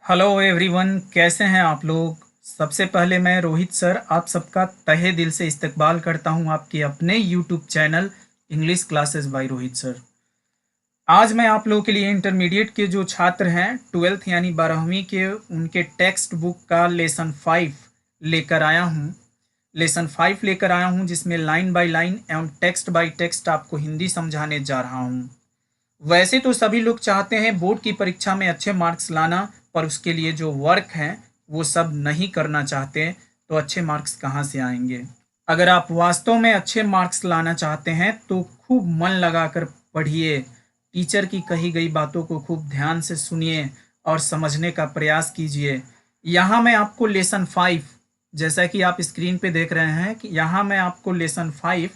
Hello everyone, कैसे हैं आप लोग। सबसे पहले मैं रोहित सर आप सबका तहे दिल से इस्तकबाल करता हूं आपके अपने YouTube channel English classes bye Rohit sir. आज मैं आप लोगों के लिए इंटरमीडिएट के जो छात्र हैं 12th यानी 12वीं के उनके टेक्स्ट बुक का लेसन 5 लेकर आया हूं। लेसन 5 लेकर आया हूं जिसमें लाइन बाय लाइन एवं टेक्स्ट बाय टेक्स्ट आपको हिंदी समझाने जा रहा हूं। वैसे तो सभी लोग चाहते हैं बोर्ड की परीक्षा में अच्छे मार्क्स लाना, पर उसके लिए जो वर्क है वो सब नहीं करना चाहते, तो अच्छे मार्क्स कहाँ से आएंगे। अगर आप वास्तव में अच्छे मार्क्स लाना चाहते हैं तो खूब मन लगाकर पढ़िए, टीचर की कही गई बातों को खूब ध्यान से सुनिए और समझने का प्रयास कीजिए। यहाँ मैं आपको लेसन 5, जैसा कि आप स्क्रीन पे देख रहे हैं कि यहाँ मैं आपको lesson 5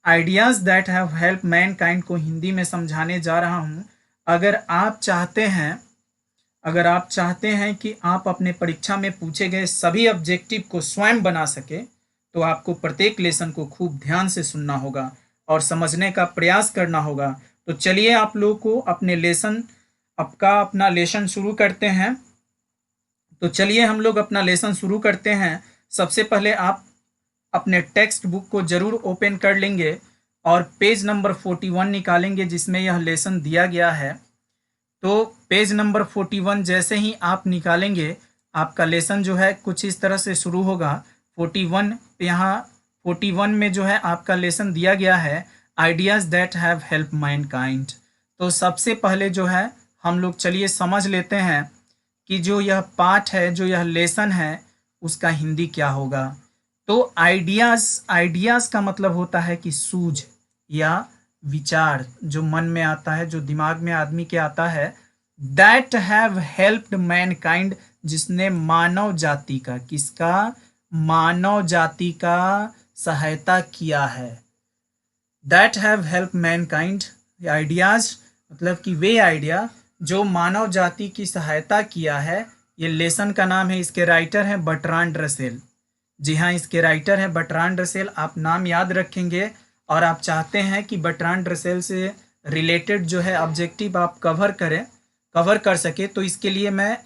ideas that have help Mankind को हिंदी में समझाने जा रहा हूँ। अगर आप चाहते हैं कि आप अपने परीक्षा में पूछे गए सभी ऑब्जेक्टिव को स्वयं बना सके, तो आपको प्रत्येक लेसन को खूब ध्यान से सुनना होगा और समझने का प्रयास करना होगा। तो चलिए आप लोगों को अपना लेसन शुरू करते हैं। तो चलिए हम लोग अपना लेसन शुरू करते हैं। सबसे पहले आप अपने टेक्स्ट बुक को ज़रूर ओपन कर लेंगे और पेज नंबर 41 निकालेंगे जिसमें यह लेसन दिया गया है। तो पेज नंबर 41 जैसे ही आप निकालेंगे, आपका लेसन जो है कुछ इस तरह से शुरू होगा। 41 यहाँ 41 में जो है आपका लेसन दिया गया है ideas that have help Mankind. तो सबसे पहले जो है हम लोग चलिए समझ लेते हैं कि जो यह पाठ है, जो यह लेसन है, उसका हिंदी क्या होगा। तो आइडियाज़ का मतलब होता है कि सूझ या विचार जो मन में आता है, जो दिमाग में आदमी के आता है। दैट हैव हेल्प्ड मैनकाइंड, जिसने मानव जाति का, किसका, मानव जाति का सहायता किया है। That have help Mankind, ideas मतलब कि वे आइडिया जो मानव जाति की सहायता किया है। ये लेसन का नाम है, इसके राइटर हैं बर्ट्रांड रसेल। जी हाँ, इसके राइटर हैं बर्ट्रांड रसेल। आप नाम याद रखेंगे और आप चाहते हैं कि बर्ट्रांड रसेल से रिलेटेड जो है ऑब्जेक्टिव आप कवर कर सके, तो इसके लिए मैं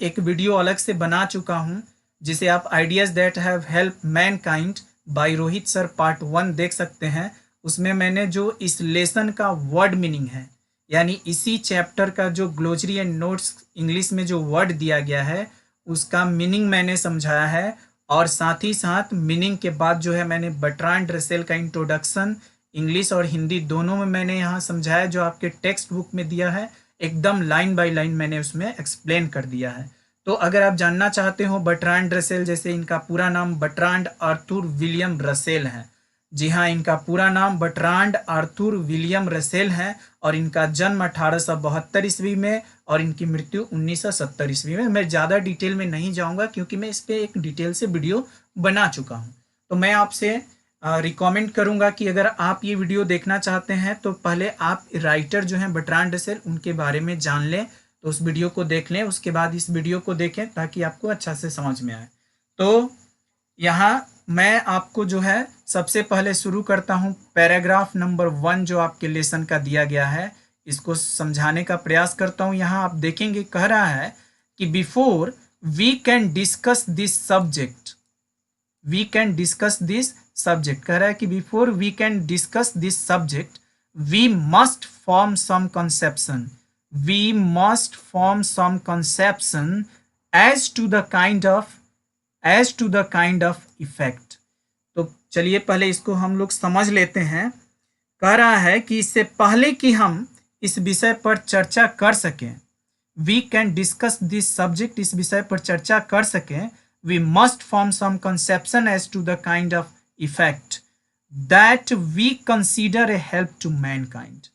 एक वीडियो अलग से बना चुका हूँ जिसे आप ideas that have help mankind by Rohit sir part 1 देख सकते हैं। उसमें मैंने जो इस लेसन का वर्ड मीनिंग है, यानी इसी चैप्टर का जो ग्लोसरी एंड नोट्स इंग्लिश में जो वर्ड दिया गया है उसका मीनिंग मैंने समझाया है। और साथ ही साथ मीनिंग के बाद जो है मैंने बर्ट्रांड रसेल का इंट्रोडक्शन इंग्लिश और हिंदी दोनों में मैंने यहाँ समझाया, जो आपके टेक्स्ट बुक में दिया है। एकदम लाइन बाय लाइन मैंने उसमें एक्सप्लेन कर दिया है। तो अगर आप जानना चाहते हो बर्ट्रांड रसेल, जैसे इनका पूरा नाम बर्ट्रांड आर्थर विलियम रसेल है। जी हाँ, इनका पूरा नाम बर्ट्रांड आर्थर विलियम रसेल है और इनका जन्म 1872 ईस्वी में और इनकी मृत्यु 1970 ईस्वी में। मैं ज़्यादा डिटेल में नहीं जाऊंगा क्योंकि मैं इस पर एक डिटेल से वीडियो बना चुका हूं। तो मैं आपसे रिकमेंड करूंगा कि अगर आप ये वीडियो देखना चाहते हैं तो पहले आप राइटर जो हैं बर्ट्रांड रसेल, उनके बारे में जान लें। तो उस वीडियो को देख लें, उसके बाद इस वीडियो को देखें ताकि आपको अच्छा से समझ में आए। तो यहाँ मैं आपको जो है सबसे पहले शुरू करता हूँ पैराग्राफ नंबर 1 जो आपके लेसन का दिया गया है, इसको समझाने का प्रयास करता हूँ। यहाँ आप देखेंगे कह रहा है कि before we can discuss this subject, we can discuss this subject, कह रहा है कि before we can discuss this subject we must form some conception, we must form some conception as to the kind of effect. तो चलिए पहले इसको हम लोग समझ लेते हैं। कह रहा है कि इससे पहले कि हम इस विषय पर चर्चा कर सकें, we can discuss this subject, इस विषय पर चर्चा कर सकें, we must form some conception as to the kind of effect that we consider a help to mankind.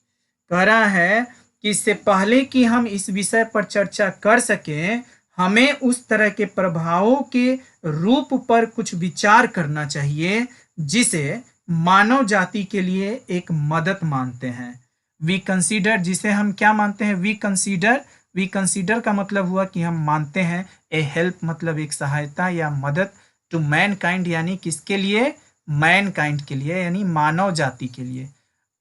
कह रहा है कि इससे पहले कि हम इस विषय पर चर्चा कर सकें, हमें उस तरह के प्रभावों के रूप पर कुछ विचार करना चाहिए जिसे मानव जाति के लिए एक मदद मानते हैं। वी कंसीडर, जिसे हम क्या मानते हैं, वी कंसीडर का मतलब हुआ कि हम मानते हैं। ए हेल्प मतलब एक सहायता या मदद, टू मैनकाइंड यानी किसके लिए, मैनकाइंड के लिए, यानी मानव जाति के लिए।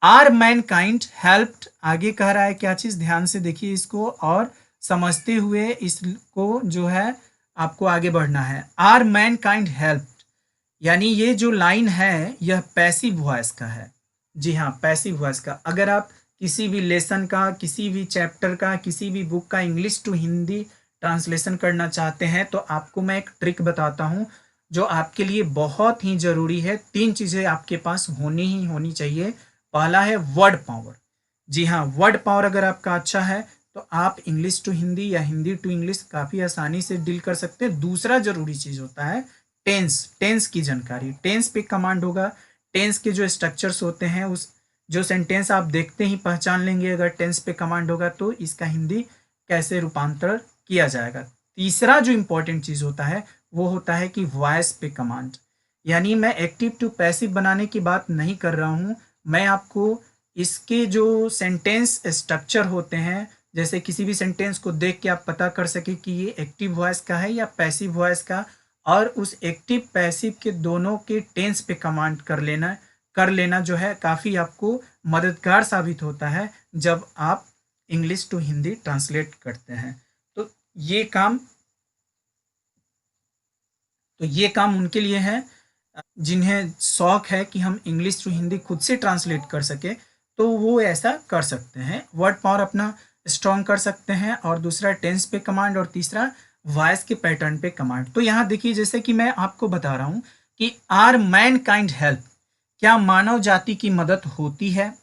आर मैनकाइंड हेल्प्ड, आगे कह रहा है क्या चीज, ध्यान से देखिए इसको और समझते हुए इसको जो है आपको आगे बढ़ना है। आर मैन काइंड हेल्प, यानी ये जो लाइन है यह पैसिव वॉइस का है। जी हाँ, पैसिव वॉइस का। अगर आप किसी भी लेसन का, किसी भी चैप्टर का, किसी भी बुक का इंग्लिश टू हिंदी ट्रांसलेशन करना चाहते हैं तो आपको मैं एक ट्रिक बताता हूँ जो आपके लिए बहुत ही ज़रूरी है। 3 चीज़ें आपके पास होनी ही होनी चाहिए। पहला है वर्ड पावर। जी हाँ, वर्ड पावर अगर आपका अच्छा है तो आप इंग्लिश टू हिंदी या हिंदी टू इंग्लिश काफ़ी आसानी से डील कर सकते हैं। दूसरा ज़रूरी चीज़ होता है टेंस की जानकारी। टेंस पे कमांड होगा। टेंस के जो स्ट्रक्चर्स होते हैं, उस जो सेंटेंस आप देखते ही पहचान लेंगे अगर टेंस पे कमांड होगा तो इसका हिंदी कैसे रूपांतर किया जाएगा। तीसरा जो इम्पोर्टेंट चीज़ होता है वो होता है कि वॉइस पे कमांड। यानी मैं एक्टिव टू पैसिव बनाने की बात नहीं कर रहा हूँ, मैं आपको इसके जो सेंटेंस स्ट्रक्चर होते हैं, जैसे किसी भी सेंटेंस को देख के आप पता कर सके कि ये एक्टिव वॉइस का है या पैसिव वॉइस का, और उस एक्टिव पैसिव के दोनों के टेंस पे कमांड कर लेना जो है काफ़ी आपको मददगार साबित होता है जब आप इंग्लिश टू हिंदी ट्रांसलेट करते हैं। तो ये काम उनके लिए है जिन्हें शौक है कि हम इंग्लिश टू हिंदी खुद से ट्रांसलेट कर सके, तो वो ऐसा कर सकते हैं। वर्ड पावर अपना स्ट्रॉन्ग कर सकते हैं, और दूसरा टेंस पे कमांड, और तीसरा वॉइस के पैटर्न पे कमांड। तो यहाँ देखिए, जैसे कि मैं आपको बता रहा हूँ कि आर मैन काइंड हेल्प, क्या मानव जाति की मदद होती है।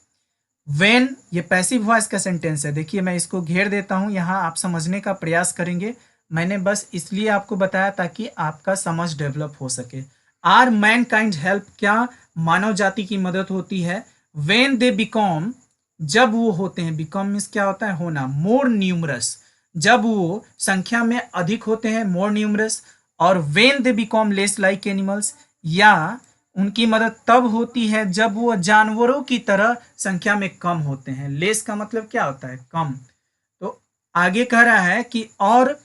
वेन, ये पैसिव वॉइस का सेंटेंस है। देखिए मैं इसको घेर देता हूँ, यहाँ आप समझने का प्रयास करेंगे। मैंने बस इसलिए आपको बताया ताकि आपका समझ डेवलप हो सके। आर मैन काइंड हेल्प, क्या मानव जाति की मदद होती है। वेन दे बिकॉम, जब वो होते हैं, बिकॉम मीन्स क्या होता है, होना। मोर न्यूमरस, जब वो संख्या में अधिक होते हैं, मोर न्यूमरस। और when they become less like animals, या उनकी मदद तब होती है जब वो जानवरों की तरह संख्या में कम होते हैं। लेस का मतलब क्या होता है, कम। तो आगे कह रहा है कि और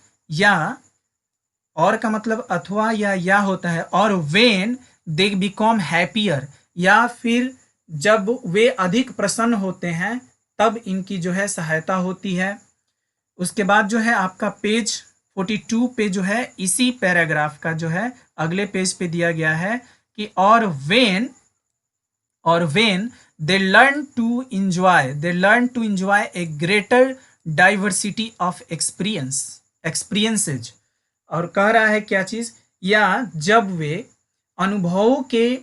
का मतलब अथवा या होता है, और वेन दे बिकॉम हैप्पियर, या फिर जब वे अधिक प्रसन्न होते हैं तब इनकी जो है सहायता होती है। उसके बाद जो है आपका पेज 42 पे जो है इसी पैराग्राफ का जो है अगले पेज पे दिया गया है कि और when they learn to enjoy a greater diversity of experiences. और कह रहा है क्या चीज, या जब वे अनुभवों के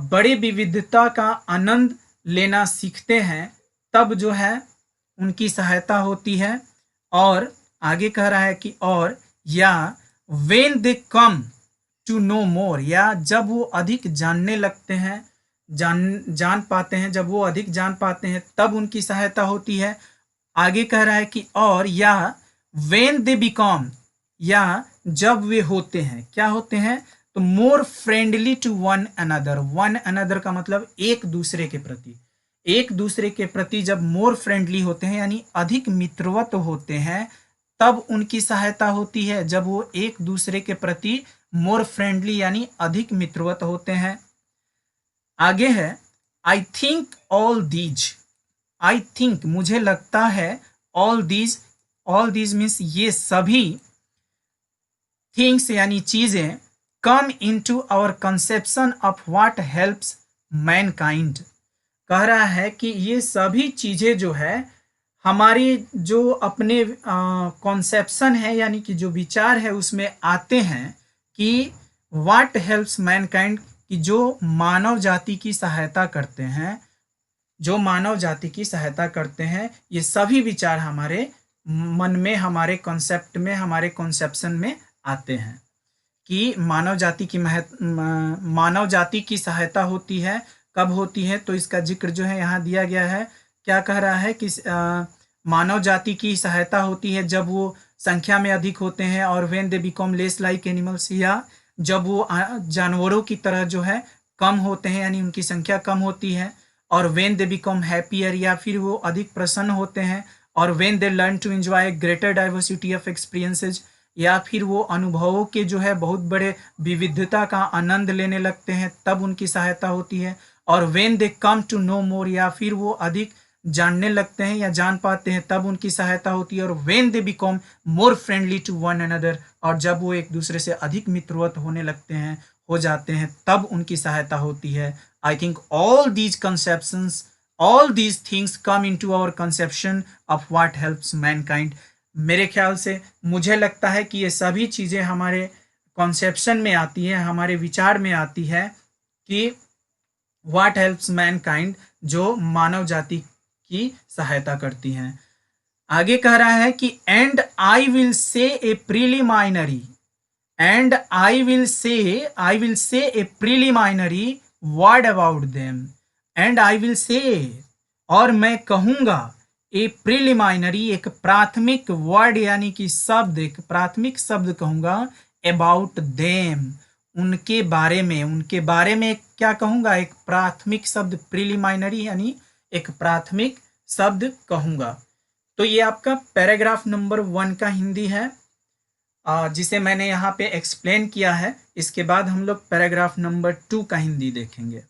बड़े विविधता का आनंद लेना सीखते हैं तब जो है उनकी सहायता होती है। और आगे कह रहा है कि और या when they come to know more, या जब वो अधिक जानने लगते हैं, जान पाते हैं, जब वो अधिक जान पाते हैं तब उनकी सहायता होती है। आगे कह रहा है कि और या वेन दे बिकॉम, या जब वे होते हैं, क्या होते हैं, तो more friendly to one another का मतलब एक दूसरे के प्रति जब मोर फ्रेंडली होते हैं यानी अधिक मित्रवत होते हैं तब उनकी सहायता होती है। जब वो एक दूसरे के प्रति मोर फ्रेंडली यानी अधिक मित्रवत होते हैं। आगे है आई थिंक मुझे लगता है, ऑल दीज मीन्स ये सभी, थिंग्स यानी चीजें, come into our conception of what helps mankind. कह रहा है कि ये सभी चीजें जो है हमारी जो अपने कॉन्सेप्शन है यानी कि जो विचार है उसमें आते हैं कि व्हाट हेल्प्स मैनकाइंड, कि जो मानव जाति की सहायता करते हैं, ये सभी विचार हमारे मन में, हमारे कॉन्सेप्ट में, हमारे कॉन्सेप्शन में आते हैं कि मानव जाति की सहायता होती है। कब होती है, तो इसका जिक्र जो है यहाँ दिया गया है। क्या कह रहा है कि मानव जाति की सहायता होती है जब वो संख्या में अधिक होते हैं, और when they become less like animals, या जब वो जानवरों की तरह जो है कम होते हैं यानी उनकी संख्या कम होती है। और व्हेन दे बिकम हैप्पियर, या फिर वो अधिक प्रसन्न होते हैं। और when they learn to enjoy greater diversity of experiences, या फिर वो अनुभवों के जो है बहुत बड़े विविधता का आनंद लेने लगते हैं तब उनकी सहायता होती है। और when they come to know more, या फिर वो अधिक जानने लगते हैं या जान पाते हैं तब उनकी सहायता होती है। और when they become more friendly to one another, और जब वो एक दूसरे से अधिक मित्रवत होने लगते हैं, हो जाते हैं, तब उनकी सहायता होती है। I think all these conceptions, all these things come into our conception of what helps mankind. मेरे ख्याल से मुझे लगता है कि ये सभी चीज़ें हमारे कॉन्सेप्शन में आती है, हमारे विचार में आती है कि व्हाट हेल्प्स मैनकाइंड, जो मानव जाति की सहायता करती हैं। आगे कह रहा है कि and I will say a प्रीलिमाइनरी, and I will say a preliminary word about them, and I will say, और मैं कहूँगा, ए प्रीलिमाइनरी, एक प्राथमिक वर्ड यानी कि शब्द, एक प्राथमिक शब्द कहूँगा, अबाउट देम, उनके बारे में, उनके बारे में क्या कहूँगा, एक प्राथमिक शब्द, प्रीलिमाइनरी यानी एक प्राथमिक शब्द कहूँगा। तो ये आपका पैराग्राफ नंबर 1 का हिंदी है, जिसे मैंने यहाँ पे एक्सप्लेन किया है। इसके बाद हम लोग पैराग्राफ नंबर 2 का हिंदी देखेंगे।